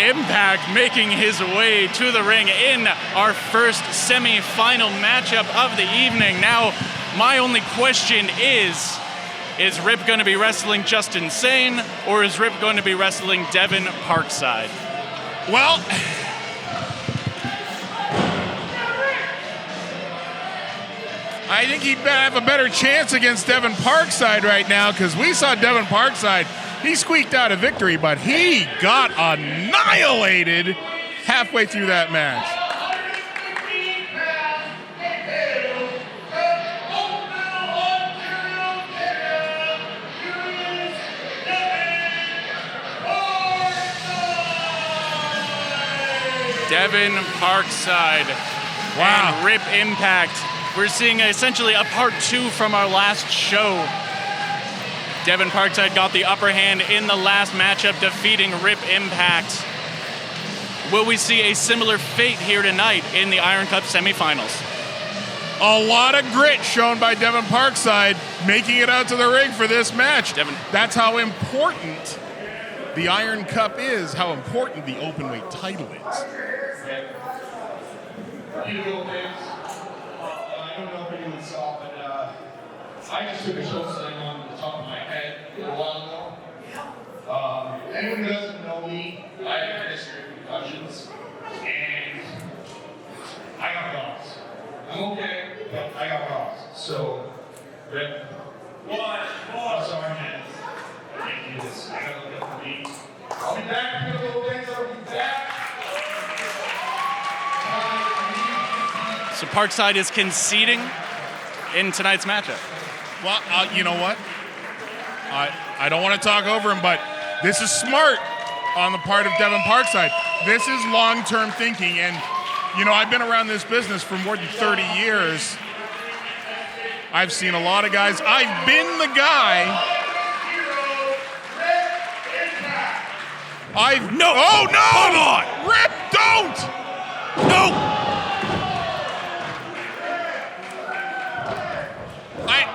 Impact making his way to the ring in our first semi-final matchup of the evening. Now, my only question is Rip going to be wrestling Justin Sane, or is Rip going to be wrestling Devon Parkside? Well, I think he'd have a better chance against Devon Parkside right now, because we saw Devon Parkside. He squeaked out a victory, but he got annihilated halfway through that match. Devon Parkside. Wow. And Rip Impact. We're seeing essentially a part 2 from our last show. Devon Parkside got the upper hand in the last matchup, defeating Rip Impact. Will we see a similar fate here tonight in the Iron Cup semifinals? A lot of grit shown by Devon Parkside, making it out to the ring for this match. Devon. That's how important the Iron Cup is, how important the openweight title is. Beautiful things. I don't know if anyone saw, but I just took a show sling on the top of my head a little while ago. Anyone who doesn't know me, I have a history of concussions, and I got gauze. I'm okay, but I got gauze. So, Rip. I'm sorry, man. I can't do this. I gotta look up for me. I'll be back. Beautiful things. I'll be back. So Parkside is conceding in tonight's matchup. Well, you know what? I don't want to talk over him, but this is smart on the part of Devon Parkside. This is long-term thinking, and, you know, I've been around this business for more than 30 years. I've seen a lot of guys. I've been the guy. No! Oh, no! Come on! Rip, don't! No!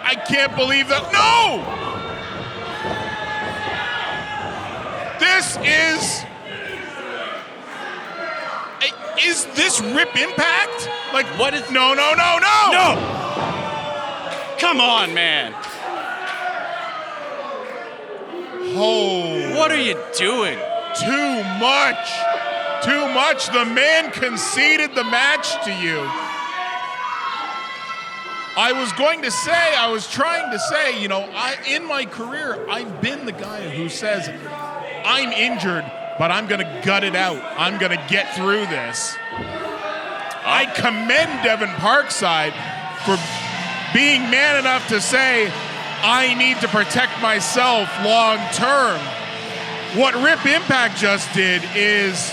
I can't believe that. No! This is this Rip Impact? Like, what is... No! No! Come on, man. Oh. What are you doing? Too much. Too much. The man conceded the match to you. I was trying to say, you know, in my career, I've been the guy who says, I'm injured, but I'm going to gut it out. I'm going to get through this. I commend Devon Parkside for being man enough to say, I need to protect myself long term. What Rip Impact just did is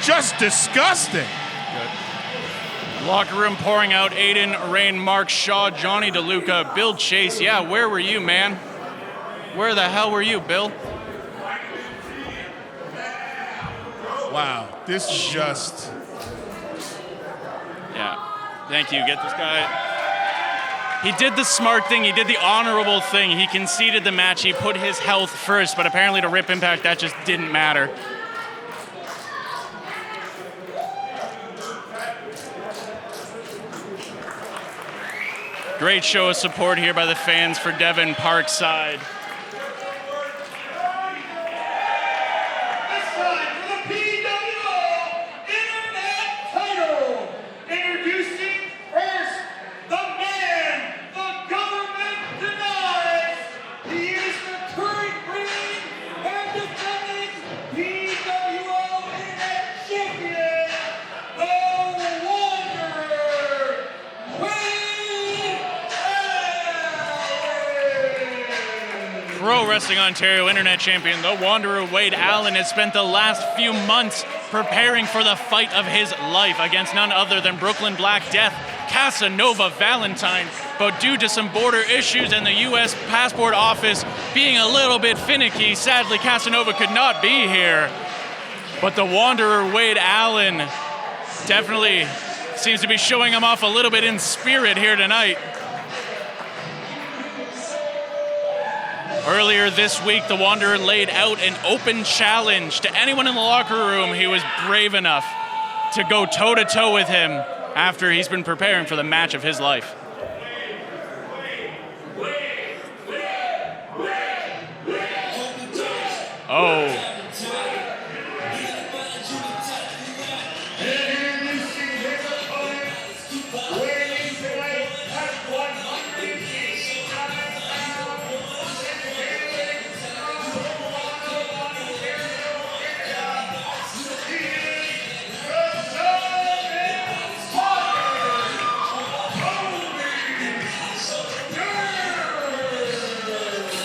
just disgusting. Locker room pouring out. Aiden, Rain, Mark, Shaw, Johnny DeLuca, Bill Chase. Yeah, where were you, man? Where the hell were you, Bill? Wow, this is just... Yeah, thank you. Get this guy. He did the smart thing. He did the honorable thing. He conceded the match. He put his health first, but apparently to Rip Impact, that just didn't matter. Great show of support here by the fans for Devon Parkside. It's time for the PWO Internet title. Introducing first, the man the government denies. He is the current reigning and defending PWO Internet champion, the Wanderer, Pro Wrestling Ontario Internet Champion, the Wanderer Wade Allan, has spent the last few months preparing for the fight of his life against none other than Brooklyn Black Death, Casanova Valentine. But due to some border issues and the U.S. Passport Office being a little bit finicky, sadly Casanova could not be here. But the Wanderer Wade Allan definitely seems to be showing him off a little bit in spirit here tonight. Earlier this week, the Wanderer laid out an open challenge to anyone in the locker room. He was brave enough to go toe-to-toe with him after he's been preparing for the match of his life. Oh.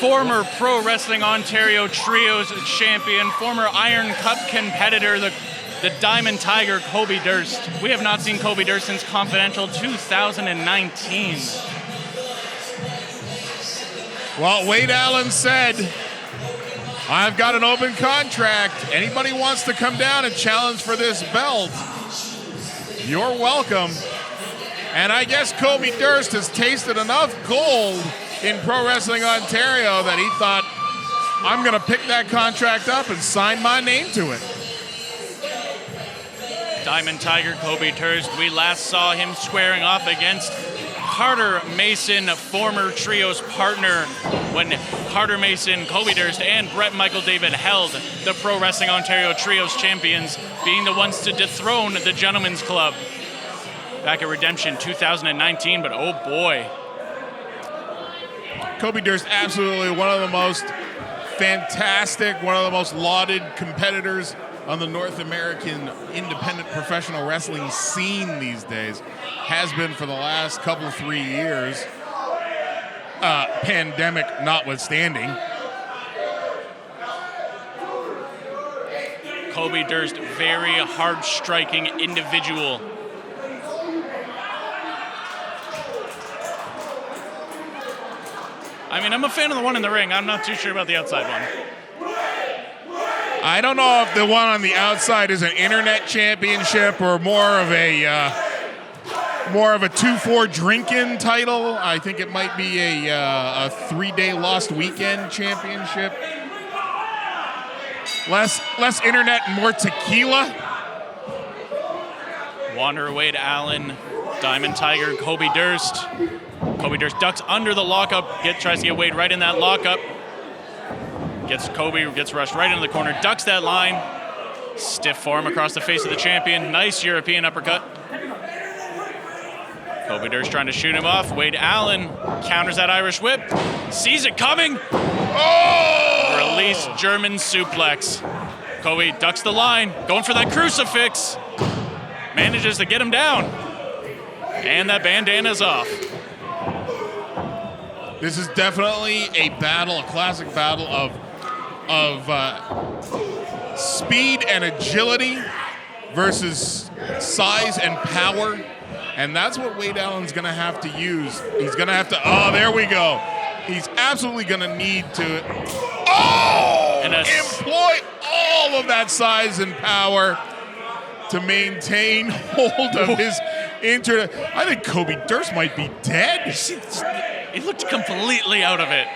Former Pro Wrestling Ontario Trios champion, former Iron Cup competitor, the Diamond Tiger, Kobe Durst. We have not seen Kobe Durst since Confidential 2019. Well, Wade Allan said, I've got an open contract. Anybody wants to come down and challenge for this belt, you're welcome. And I guess Kobe Durst has tasted enough gold in Pro Wrestling Ontario that he thought, I'm going to pick that contract up and sign my name to it. Diamond Tiger Kobe Durst, we last saw him squaring off against Carter Mason, former Trios partner, when Carter Mason, Kobe Durst, and Brett Michael David held the Pro Wrestling Ontario Trios champions, being the ones to dethrone the Gentlemen's Club back at Redemption 2019, but oh boy. Kobe Durst, absolutely one of the most fantastic, one of the most lauded competitors on the North American independent professional wrestling scene these days. Has been for the last couple, 3 years, pandemic notwithstanding. Kobe Durst, very hard-striking individual. I mean, I'm a fan of the one in the ring. I'm not too sure about the outside one. I don't know if the one on the outside is an internet championship or more of a 2-4 drink-in title. I think it might be a 3-day lost weekend championship. Less internet and more tequila. Wanderer Wade Allan, Diamond Tiger Kobe Durst. Kobe Durst ducks under the lockup, tries to get Wade right in that lockup. Gets rushed right into the corner, ducks that line. Stiff form across the face of the champion. Nice European uppercut. Kobe Durst trying to shoot him off. Wade Allan counters that Irish whip. Sees it coming. Oh! Release German suplex. Kobe ducks the line, going for that crucifix. Manages to get him down. And that bandana's off. This is definitely a battle, a classic battle of speed and agility versus size and power. And that's what Wade Allan's going to have to use. He's going to have to, there we go. He's absolutely going to need to, employ all of that size and power to maintain hold of his I think Kobe Durst might be dead. He looked completely out of it.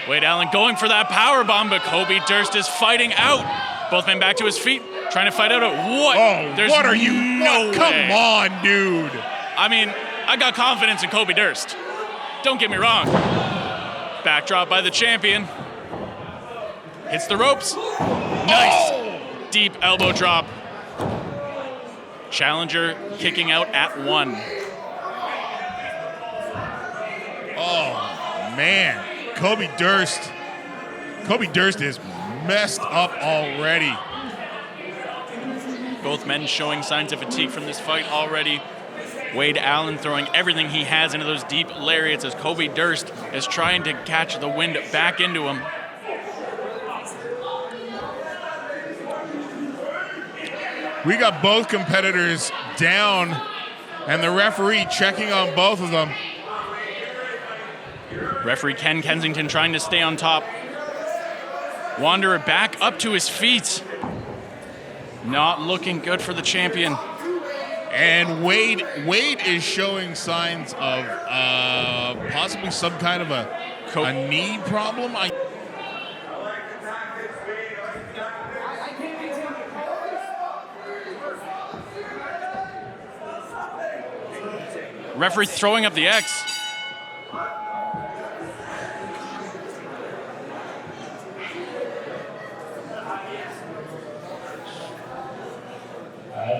Wade Allan going for that power bomb, but Kobe Durst is fighting out. Both men back to his feet, trying to fight out. What? There's what are you? No Come way. on, dude. I mean, I got confidence in Kobe Durst. Don't get me wrong. Backdrop by the champion. Hits the ropes. Nice. Deep elbow drop. Challenger kicking out at 1. Oh, man. Kobe Durst is messed up already. Both men showing signs of fatigue from this fight already. Wade Allan throwing everything he has into those deep lariats as Kobe Durst is trying to catch the wind back into him. We got both competitors down and the referee checking on both of them. Referee Ken Kensington trying to stay on top. Wanderer back up to his feet. Not looking good for the champion. And Wade is showing signs of possibly some kind of a A knee problem? Referee throwing up the X.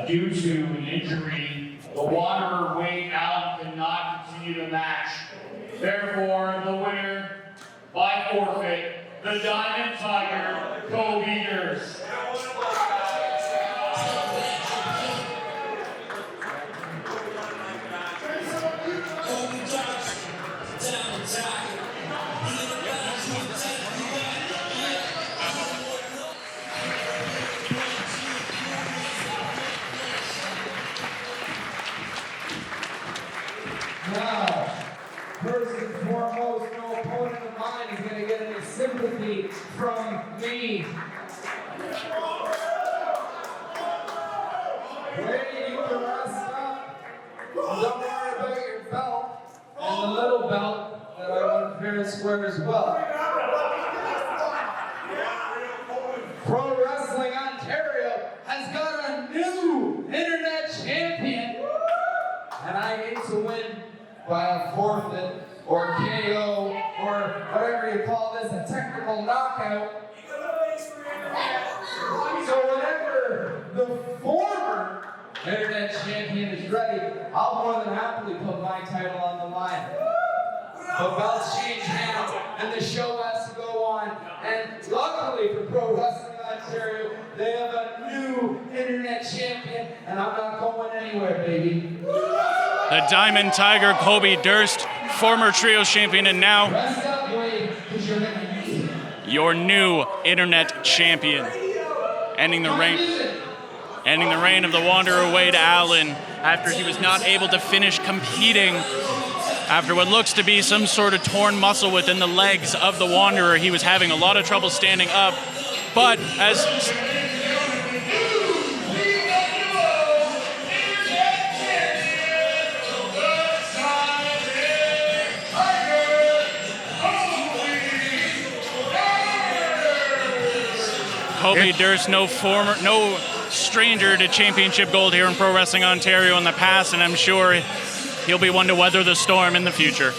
Due to an injury, the Wanderer Wade Allan cannot continue the match. Therefore, the winner by forfeit, the Diamond Tiger, Kobe Durst. Now, first and foremost, no opponent of mine is going to get any sympathy from me. Wait, you can rest up. Don't worry about your belt and the little belt that I want fair and square as well. Pro Wrestling Ontario has got a new internet champion, and I need to win by a forfeit or KO or whatever you call this, a technical knockout. So whenever the former internet champion is ready, I'll more than happily put my title on the line. But belts change hands and the show has to go on. And luckily for Pro Wrestling Ontario, they have a new internet champion, and I'm not going anywhere, baby. The Diamond Tiger, Kobe Durst, former Trios champion, and now Rest up, Wade, 'cause you're gonna need it. your new internet champion. Ending the reign of the Wanderer Wade Allan after he was not able to finish competing after what looks to be some sort of torn muscle within the legs of the Wanderer. He was having a lot of trouble standing up, but as Kobe Durst, no stranger to championship gold here in Pro Wrestling Ontario in the past, and I'm sure he'll be one to weather the storm in the future.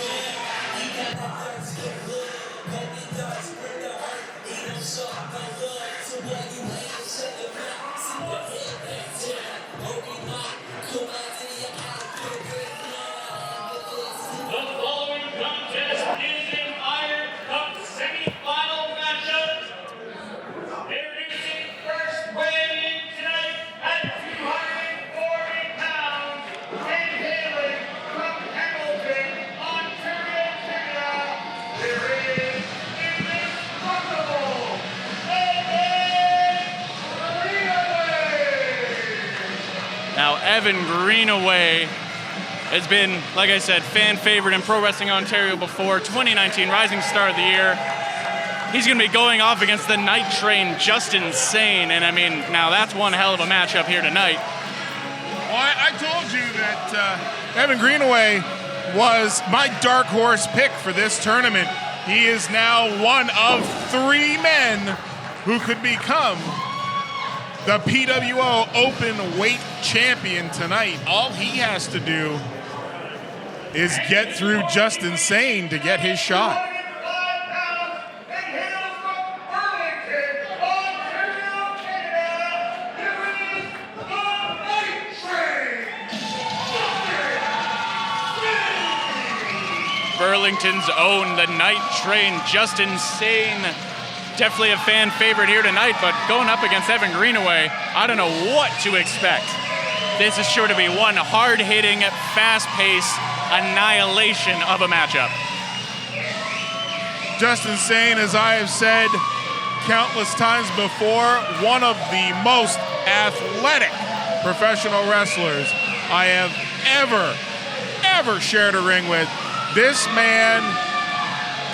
Now, Evan Greenaway has been, like I said, fan favorite in Pro Wrestling Ontario before. 2019 Rising Star of the Year. He's going to be going off against the Night Train, Justin Sane. And I mean, now that's one hell of a matchup here tonight. Well, I told you that Evan Greenaway was my dark horse pick for this tournament. He is now one of 3 men who could become the PWO Open Weight Champion tonight. All he has to do is get through Justin Sane to get his shot. Burlington's own, the Night Train, Justin Sane. Definitely a fan favorite here tonight, but going up against Evan Greenaway, I don't know what to expect. This is sure to be one hard-hitting, fast-paced annihilation of a matchup. Justin Sane, as I have said countless times before, one of the most athletic professional wrestlers I have ever shared a ring with. This man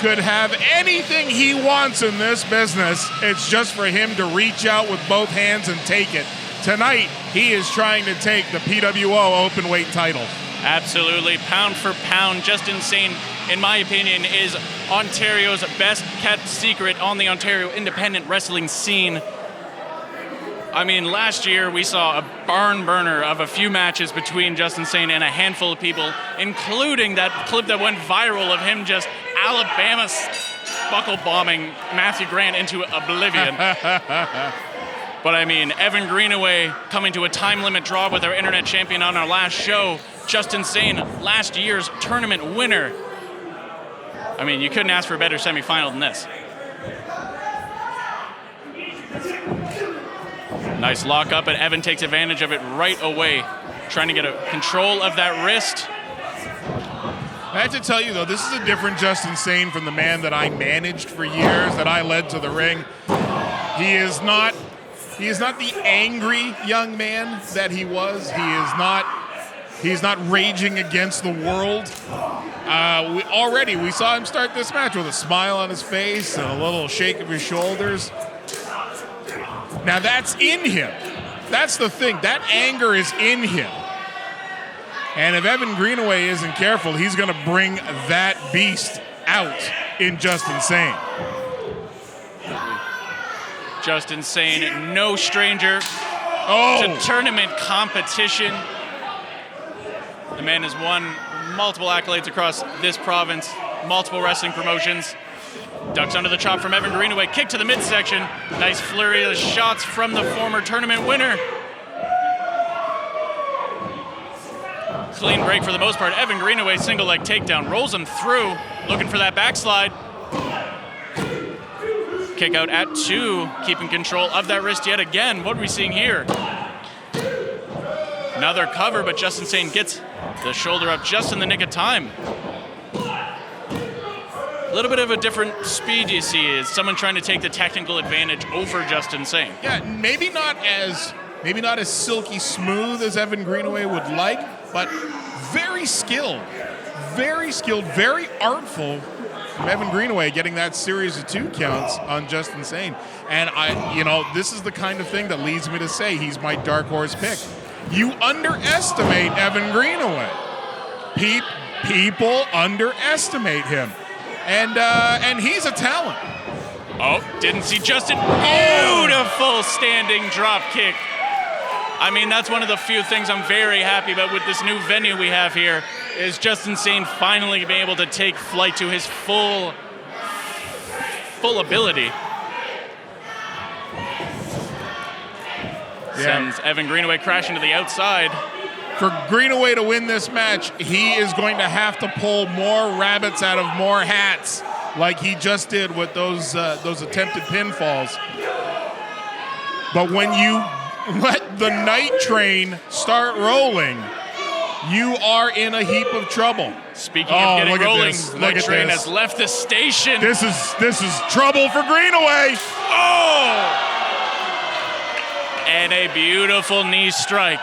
could have anything he wants in this business. It's just for him to reach out with both hands and take it. Tonight, he is trying to take the PWO Openweight title. Absolutely, pound for pound, Justin Sane in my opinion, is Ontario's best kept secret on the Ontario independent wrestling scene. I mean, last year we saw a barn burner of a few matches between Justin Sane and a handful of people, including that clip that went viral of him just Alabama buckle bombing Matthew Grant into oblivion. But I mean, Evan Greenaway coming to a time limit draw with our internet champion on our last show. Justin Sane, last year's tournament winner. I mean, you couldn't ask for a better semifinal than this. Nice lock up, and Evan takes advantage of it right away, trying to get a control of that wrist. I have to tell you, though, this is a different Justin Sane from the man that I managed for years, that I led to the ring. He is not the angry young man that he was. He is not raging against the world. We saw him start this match with a smile on his face and a little shake of his shoulders. Now that's in him. That's the thing. That anger is in him. And if Evan Greenaway isn't careful, he's going to bring that beast out in Justin Sane. Justin Sane, no stranger to tournament competition. The man has won multiple accolades across this province, multiple wrestling promotions. Ducks under the chop from Evan Greenaway. Kick to the midsection. Nice flurry of shots from the former tournament winner. Clean break for the most part. Evan Greenaway single leg takedown. Rolls him through. Looking for that backslide. Kick out at 2. Keeping control of that wrist yet again. What are we seeing here? Another cover, but Justin Sane gets the shoulder up just in the nick of time. A little bit of a different speed you see is someone trying to take the technical advantage over Justin Sane. Yeah, maybe not as silky smooth as Evan Greenaway would like, but very skilled, very artful from Evan Greenaway getting that series of 2 counts on Justin Sane. And this is the kind of thing that leads me to say he's my dark horse pick. You underestimate Evan Greenaway. People underestimate him. And he's a talent. Oh, didn't see Justin. Beautiful standing drop kick. I mean, that's one of the few things I'm very happy about with this new venue we have here, is Justin Sane finally being able to take flight to his full ability. Sends Evan Greenaway crashing to the outside. For Greenaway to win this match, he is going to have to pull more rabbits out of more hats, like he just did with those attempted pinfalls. But when you let the night train start rolling, you are in a heap of trouble. Speaking of getting rolling, the train has left the station. This is trouble for Greenaway. Oh! And a beautiful knee strike.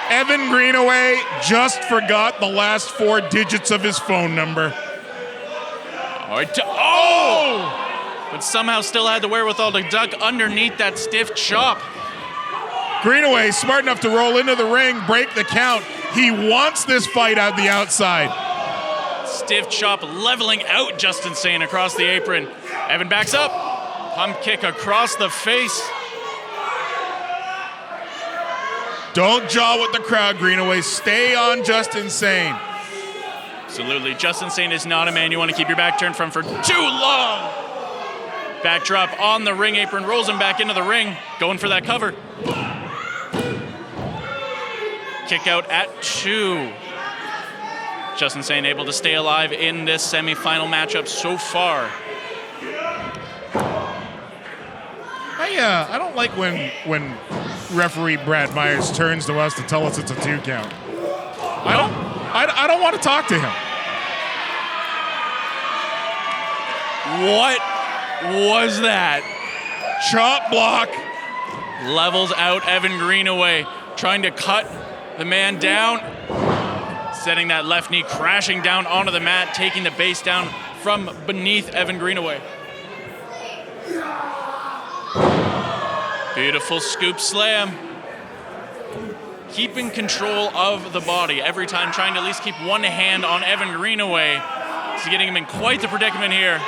Evan Greenaway just forgot the last 4 digits of his phone number. But somehow still had the wherewithal to duck underneath that stiff chop. Greenaway smart enough to roll into the ring, break the count. He wants this fight out the outside. Stiff chop leveling out Justin Sane across the apron. Evan backs up. Pump kick across the face. Don't jaw with the crowd, Greenaway. Stay on Justin Sane. Absolutely. Justin Sane is not a man you want to keep your back turned from for too long. Backdrop on the ring apron, rolls him back into the ring, going for that cover. Kick out at 2. Justin Sane able to stay alive in this semifinal matchup so far. I don't like when referee Brad Myers turns to us to tell us it's a 2 count. I don't want to talk to him. What was that? Chop block. Levels out Evan Greenaway, trying to cut the man down. Setting that left knee, crashing down onto the mat, taking the base down from beneath Evan Greenaway. Beautiful scoop slam. keeping control of the body every time, trying to at least keep one hand on Evan Greenaway. He's getting him in quite the predicament here.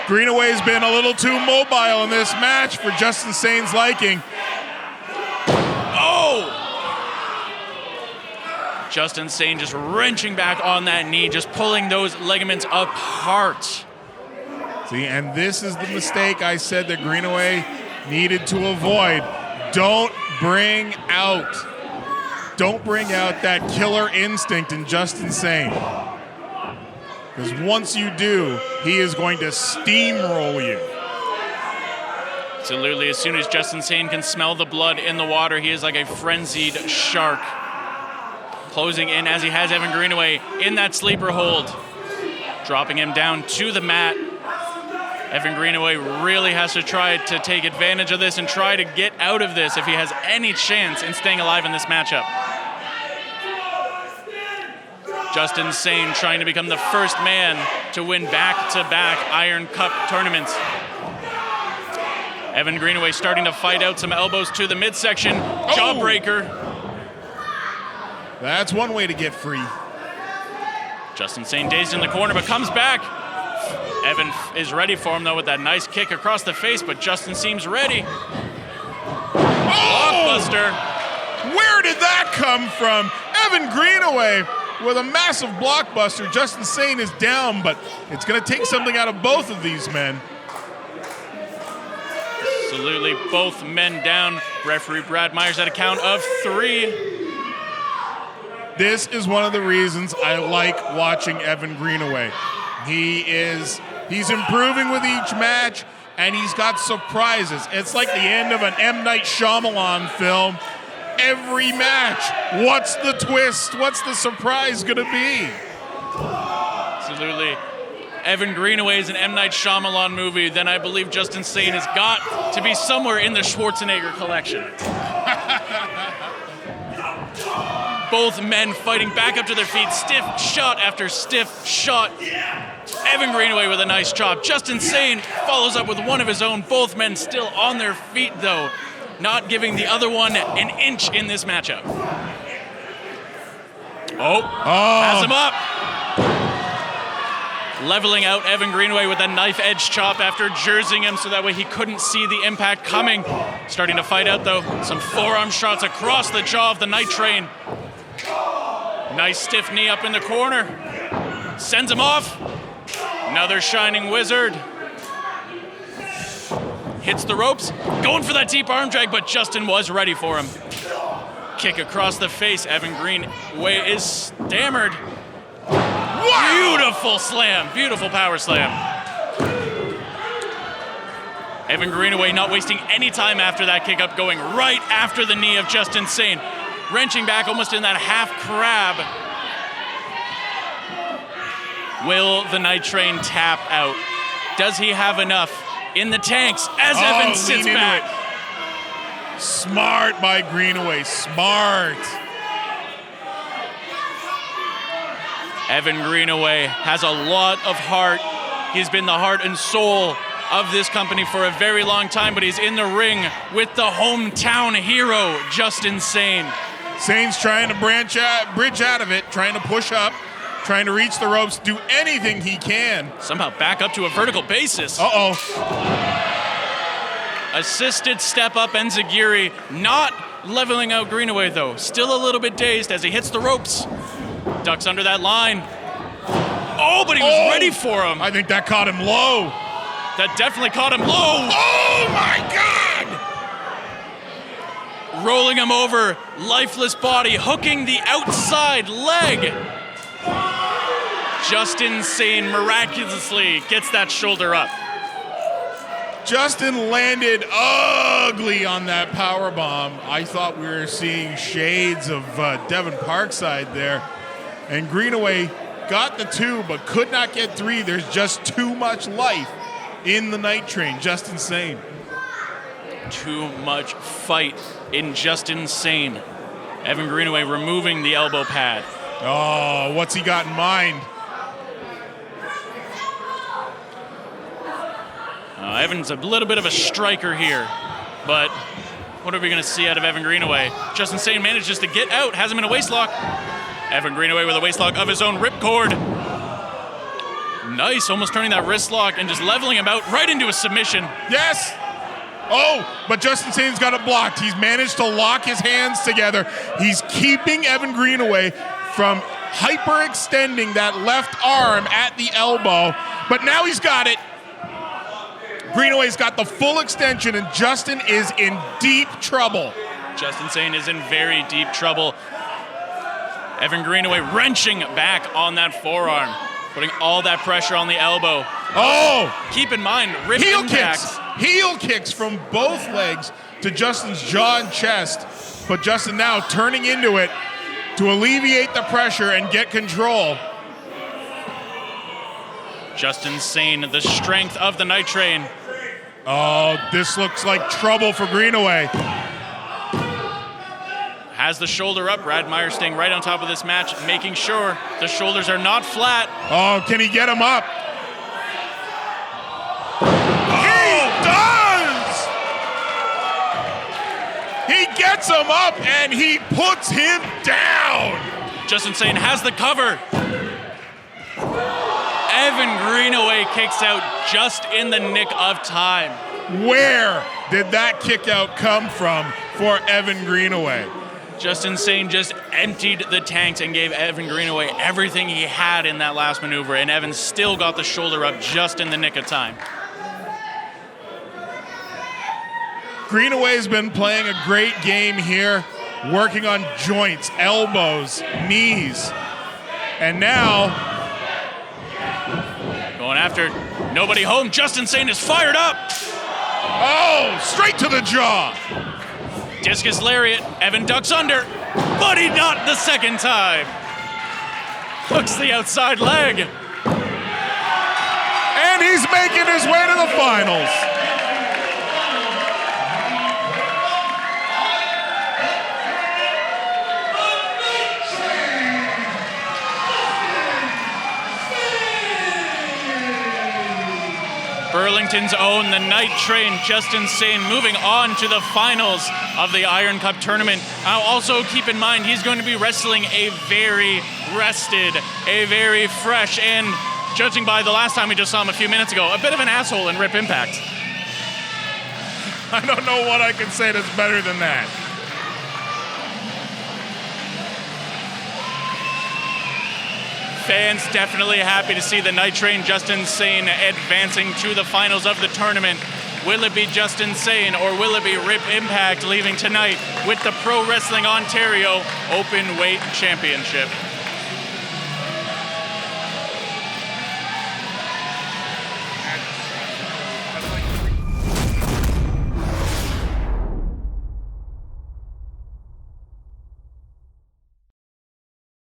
Greenaway's been a little too mobile in this match for Justin Sane's liking. Oh! Justin Sane just wrenching back on that knee, just pulling those ligaments apart. See, and this is the mistake I said that Greenaway needed to avoid. Don't bring out that killer instinct in Justin Sane. Because once you do, he is going to steamroll you. Absolutely. As soon as Justin Sane can smell the blood in the water, he is like a frenzied shark. Closing in as he has Evan Greenaway in that sleeper hold. Dropping him down to the mat. Evan Greenaway really has to try to take advantage of this and try to get out of this if he has any chance in staying alive in this matchup. Justin Sane trying to become the first man to win back-to-back Iron Cup tournaments. Evan Greenaway starting to fight out some elbows to the midsection. Jawbreaker. That's one way to get free. Justin Sane dazed in the corner, but comes back. Evan is ready for him, though, with that nice kick across the face, but Justin seems ready. Blockbuster. Where did that come from? Evan Greenaway with a massive blockbuster. Justin Sane is down, but it's going to take something out of both of these men. Absolutely, both men down. Referee Brad Myers at a count of 3. This is one of the reasons I like watching Evan Greenaway. He's improving with each match, and he's got surprises. It's like the end of an M. Night Shyamalan film. Every match, what's the twist? What's the surprise gonna be? Absolutely. Evan Greenaway is an M. Night Shyamalan movie, then I believe Justin Sane has got to be somewhere in the Schwarzenegger collection. Both men fighting back up to their feet, stiff shot after stiff shot. Evan Greenaway with a nice chop. Justin Sane follows up with one of his own. Both men still on their feet, though, not giving the other one an inch in this matchup. Has him up. Leveling out Evan Greenaway with a knife edge chop after jerseying him so that way he couldn't see the impact coming. Starting to fight out, though. Some forearm shots across the jaw of the Night Train. Nice stiff knee up in the corner. Sends him off. Another Shining Wizard. Hits the ropes. Going for that deep arm drag, but Justin was ready for him. Kick across the face. Evan Greenaway is stammered. Wow. Beautiful slam. Beautiful power slam. Evan Greenaway not wasting any time after that kick up, going right after the knee of Justin Sane. Wrenching back almost in that half crab. Will the Night Train tap out? Does he have enough in the tanks as Evan sits back? Smart by Greenaway, smart. Evan Greenaway has a lot of heart. He's been the heart and soul of this company for a very long time, but he's in the ring with the hometown hero, Justin Sane. Sane's trying to bridge out of it, trying to push up, trying to reach the ropes, do anything he can. Somehow back up to a vertical basis. Assisted step up Enziguri, not leveling out Greenaway though. Still a little bit dazed as he hits the ropes. Ducks under that line. Oh, but he was ready for him. I think that caught him low. That definitely caught him low. Oh my God! Rolling him over, lifeless body, hooking the outside leg. Justin Sane miraculously gets that shoulder up. Justin landed ugly on that power bomb. I thought we were seeing shades of Devon Parkside there. And Greenaway got the 2, but could not get 3. There's just too much life in the Night Train. Justin Sane. Too much fight in Justin Sane. Evan Greenaway removing the elbow pad. Oh, what's he got in mind? Evan's a little bit of a striker here, but What are we going to see out of Evan Greenaway? Justin Sane manages to get out, has him in a waistlock. Evan Greenaway with a waistlock of his own, ripcord. Nice, almost turning that wrist lock and just leveling him out right into a submission. Yes. Oh, but Justin Sane's got it blocked. He's managed to lock his hands together. He's keeping Evan Greenaway from hyperextending that left arm at the elbow. But now he's got it. Greenaway's got the full extension, and Justin is in deep trouble. Justin Sane is in very deep trouble. Evan Greenaway wrenching back on that forearm, putting all that pressure on the elbow. Oh! Keep in mind, rip Heel impact. Heel kicks from both legs to Justin's jaw and chest. But Justin now turning into it to alleviate the pressure and get control. Justin Sane, the strength of the Night Train. Oh, this looks like trouble for Greenaway. Has the shoulder up. Brad Meyer staying right on top of this match, making sure the shoulders are not flat. Oh, can he get him up? He does! He gets him up and he puts him down. Justin Sane has the cover. Evan Greenaway kicks out just in the nick of time. Where did that kick out come from for Evan Greenaway? Justin Sane just emptied the tanks and gave Evan Greenaway everything he had in that last maneuver, and Evan still got the shoulder up just in the nick of time. Greenaway's been playing a great game here, working on joints, elbows, knees, and now going after nobody home. Justin Sane is fired up. Oh, straight to the jaw. Discus lariat. Evan ducks under, but he not the second time. Hooks the outside leg. And he's making his way to the finals. Burlington's own, the Night Train, Justin Sane, moving on to the finals of the Iron Cup tournament. Now also keep in mind, he's going to be wrestling a very rested, a very fresh, and judging by the last time we just saw him a few minutes ago, a bit of an asshole in Rip Impact. I don't know what I can say that's better than that. Fans definitely happy to see the Night Train Justin Sane advancing to the finals of the tournament. Will it be Justin Sane or will it be Rip Impact leaving tonight with the Pro Wrestling Ontario Open Weight Championship?